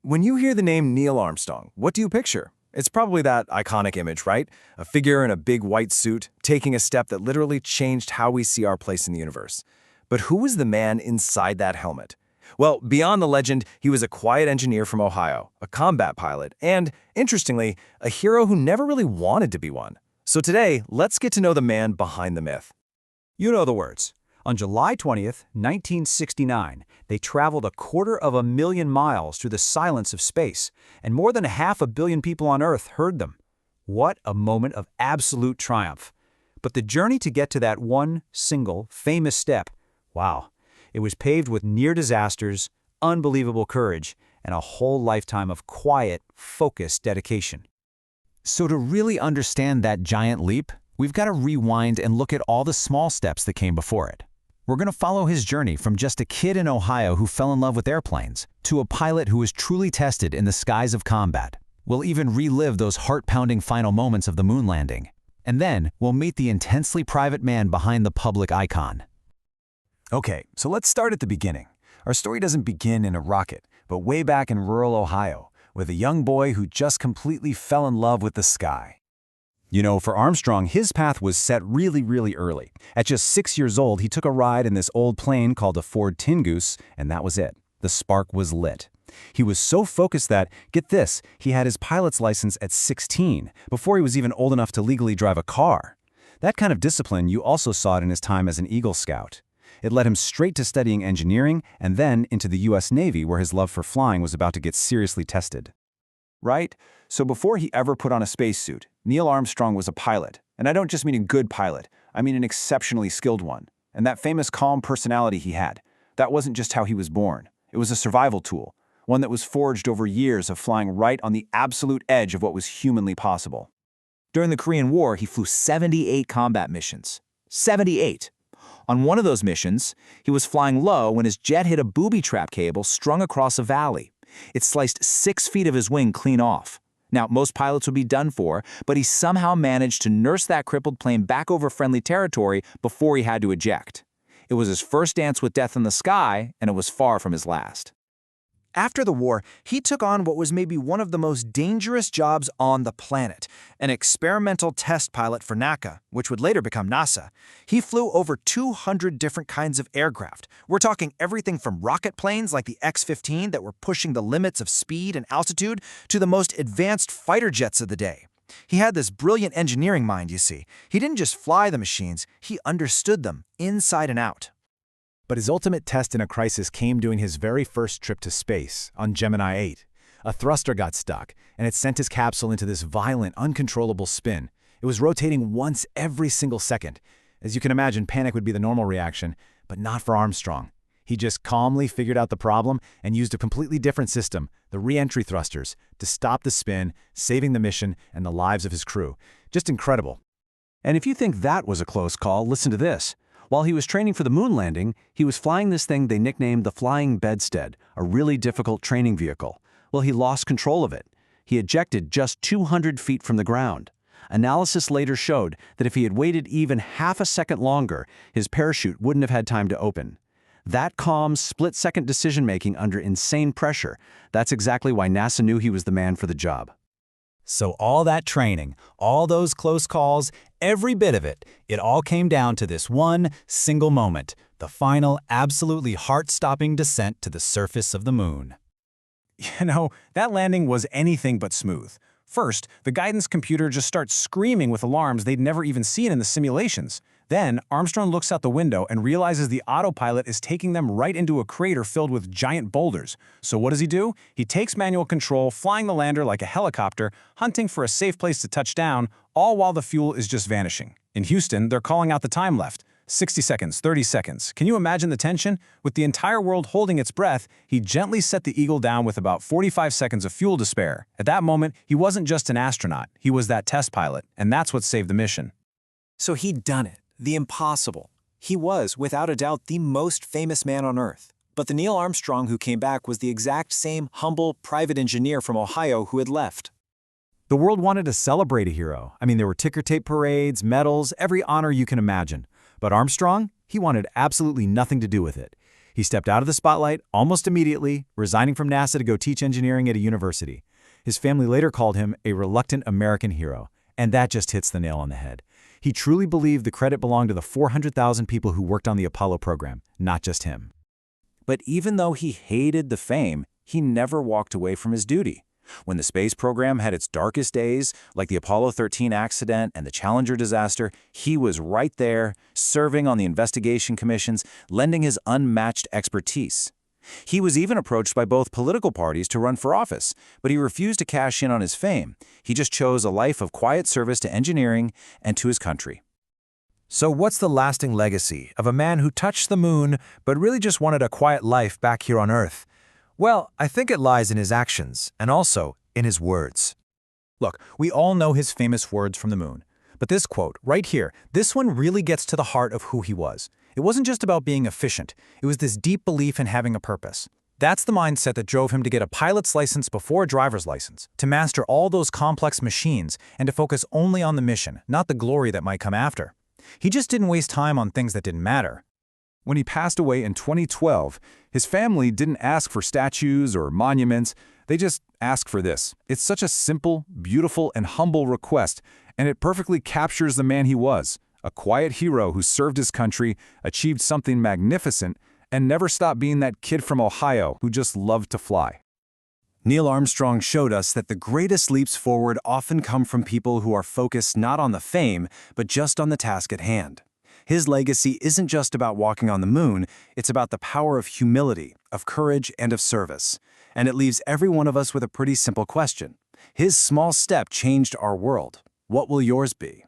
When you hear the name Neil Armstrong, what do you picture? It's probably that iconic image, right? A figure in a big white suit, taking a step that literally changed how we see our place in the universe. But who was the man inside that helmet? Well, beyond the legend, he was a quiet engineer from Ohio, a combat pilot, and, interestingly, a hero who never really wanted to be one. So today, let's get to know the man behind the myth. You know the words. On July 20th, 1969, they traveled 250,000 miles through the silence of space, and more than 500 million people on Earth heard them. What a moment of absolute triumph. But the journey to get to that one single, famous step, wow, it was paved with near disasters, unbelievable courage, and a whole lifetime of quiet, focused dedication. So to really understand that giant leap, we've got to rewind and look at all the small steps that came before it. We're going to follow his journey from just a kid in Ohio who fell in love with airplanes to a pilot who was truly tested in the skies of combat. We'll even relive those heart-pounding final moments of the moon landing. And then we'll meet the intensely private man behind the public icon. Okay, so let's start at the beginning. Our story doesn't begin in a rocket, but way back in rural Ohio, with a young boy who just completely fell in love with the sky. You know, for Armstrong, his path was set really early. At just 6 years old, he took a ride in this old plane called a Ford Tin Goose, and that was it. The spark was lit. He was so focused that, get this, he had his pilot's license at 16, before he was even old enough to legally drive a car. That kind of discipline, you also saw it in his time as an Eagle Scout. It led him straight to studying engineering and then into the U.S. Navy, where his love for flying was about to get seriously tested. Right? So before he ever put on a spacesuit, Neil Armstrong was a pilot. And I don't just mean a good pilot, I mean an exceptionally skilled one. And that famous calm personality he had, that wasn't just how he was born. It was a survival tool, one that was forged over years of flying right on the absolute edge of what was humanly possible. During the Korean War, he flew 78 combat missions. 78! On one of those missions, he was flying low when his jet hit a booby trap cable strung across a valley. It sliced 6 feet of his wing clean off. Now, most pilots would be done for, but he somehow managed to nurse that crippled plane back over friendly territory before he had to eject. It was his first dance with death in the sky, and it was far from his last. After the war, he took on what was maybe one of the most dangerous jobs on the planet, an experimental test pilot for NACA, which would later become NASA. He flew over 200 different kinds of aircraft. We're talking everything from rocket planes like the X-15 that were pushing the limits of speed and altitude to the most advanced fighter jets of the day. He had this brilliant engineering mind, you see. He didn't just fly the machines, he understood them inside and out. But his ultimate test in a crisis came during his very first trip to space, on Gemini 8. A thruster got stuck, and it sent his capsule into this violent, uncontrollable spin. It was rotating once every single second. As you can imagine, panic would be the normal reaction, but not for Armstrong. He just calmly figured out the problem and used a completely different system, the re-entry thrusters, to stop the spin, saving the mission and the lives of his crew. Just incredible. And if you think that was a close call, listen to this. While he was training for the moon landing, he was flying this thing they nicknamed the Flying Bedstead, a really difficult training vehicle. Well, he lost control of it. He ejected just 200 feet from the ground. Analysis later showed that if he had waited even half a second longer, his parachute wouldn't have had time to open. That calm, split-second decision-making under insane pressure, that's exactly why NASA knew he was the man for the job. So all that training, all those close calls, every bit of it, it all came down to this one single moment, the final, absolutely heart-stopping descent to the surface of the moon. You know, that landing was anything but smooth. First, the guidance computer just starts screaming with alarms they'd never even seen in the simulations. Then, Armstrong looks out the window and realizes the autopilot is taking them right into a crater filled with giant boulders. So what does he do? He takes manual control, flying the lander like a helicopter, hunting for a safe place to touch down, all while the fuel is just vanishing. In Houston, they're calling out the time left. 60 seconds, 30 seconds. Can you imagine the tension? With the entire world holding its breath, he gently set the Eagle down with about 45 seconds of fuel to spare. At that moment, he wasn't just an astronaut, he was that test pilot, and that's what saved the mission. So he'd done it. The impossible. He was, without a doubt, the most famous man on Earth. But the Neil Armstrong who came back was the exact same humble, private engineer from Ohio who had left. The world wanted to celebrate a hero. I mean, there were ticker tape parades, medals, every honor you can imagine. But Armstrong, he wanted absolutely nothing to do with it. He stepped out of the spotlight almost immediately, resigning from NASA to go teach engineering at a university. His family later called him a reluctant American hero, and that just hits the nail on the head. He truly believed the credit belonged to the 400,000 people who worked on the Apollo program, not just him. But even though he hated the fame, he never walked away from his duty. When the space program had its darkest days, like the Apollo 13 accident and the Challenger disaster, he was right there, serving on the investigation commissions, lending his unmatched expertise. He was even approached by both political parties to run for office, but he refused to cash in on his fame. He just chose a life of quiet service to engineering and to his country. So what's the lasting legacy of a man who touched the moon but really just wanted a quiet life back here on Earth? Well, I think it lies in his actions and also in his words. Look, we all know his famous words from the moon. But this quote, right here, this one really gets to the heart of who he was. It wasn't just about being efficient. It was this deep belief in having a purpose. That's the mindset that drove him to get a pilot's license before a driver's license, to master all those complex machines, and to focus only on the mission, not the glory that might come after. He just didn't waste time on things that didn't matter. When he passed away in 2012, his family didn't ask for statues or monuments. They just asked for this. It's such a simple, beautiful, and humble request, and it perfectly captures the man he was, a quiet hero who served his country, achieved something magnificent, and never stopped being that kid from Ohio who just loved to fly. Neil Armstrong showed us that the greatest leaps forward often come from people who are focused not on the fame, but just on the task at hand. His legacy isn't just about walking on the moon, it's about the power of humility, of courage, and of service. And it leaves every one of us with a pretty simple question. His small step changed our world. What will yours be?